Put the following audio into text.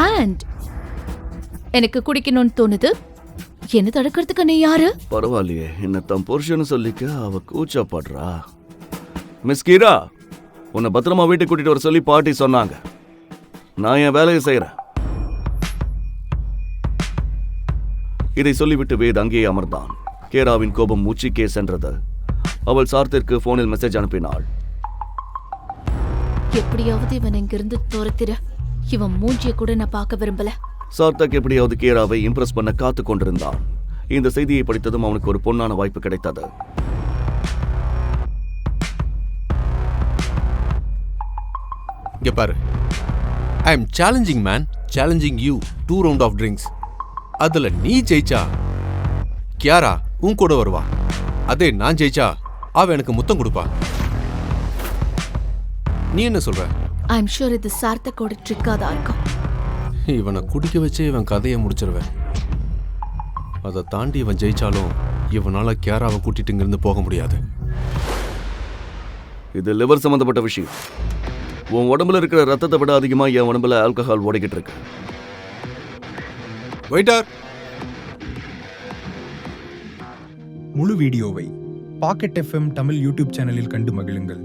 And எனக்கு குடிக்கணும்னு தோணுது. என்ன தடுக்கிறதுக்கு நீ யாரு? பரவாயில்லையே, என்ன தம் புருஷன்னு சொல்லிக்க அவ கூச்சப்படுறா. மிஸ் கீரா, உன்னை பத்திரமா வீட்டுக்கு கூட்டிட்டு வர சொல்லி பாட்டி சொன்னாங்க. நான் என் வேலையை செய்யறேன். இதை சொல்லிவிட்டு வேத் அங்கேயே அமர்ந்தான். கேராவின் கோபம் மூச்சுக்கே சென்றது. அவள் சார்த்திற்கு போனில் மெசேஜ் அனுப்பினாள். எப்படியாவது இவன் இங்கிருந்து துரத்திர. இவன் மூஞ்சிய கூட நான் பார்க்க விரும்பல. சார்த்தக் எப்படியாவது கேராவை இம்ப்ரெஸ் பண்ண காத்து கொண்டிருந்தான். இந்த செய்தியை படித்ததும் அவனுக்கு ஒரு பொன்னான வாய்ப்பு கிடைத்தது. இங்க பாரு, I am challenging man, challenging you 2 round of drinks. அதுல நீ ஜெயிச்சா கியாரா உன் கூட வருவா. அதே நான் ஜெயிச்சா அவ எனக்கு முத்தம் கொடுப்பா. நீ என்ன சொல்ற? ஐ எம் ஷூர் இது சார்த்தக்கோட ட்ரிக்கா தான் இருக்கும். இவனை குடிக்க வச்சு இவன் கதையை முடிச்சிருவேன். அதை தாண்டி இவன் ஜெயிச்சாலும் இவனால கியாராவை கூட்டிட்டு இங்கிருந்து போக முடியாது. இது லிவர் சம்பந்தப்பட்ட விஷயம். உன் உடம்புல இருக்கிற ரத்தத்தை விட அதிகமா என் உடம்புல ஆல்கஹால் ஓடிக்கிட்டு இருக்கு. வெயிட்டர், முழு வீடியோவை பாக்கெட் FM தமிழ் யூடியூப் சேனலில் கண்டு மகிழுங்கள்.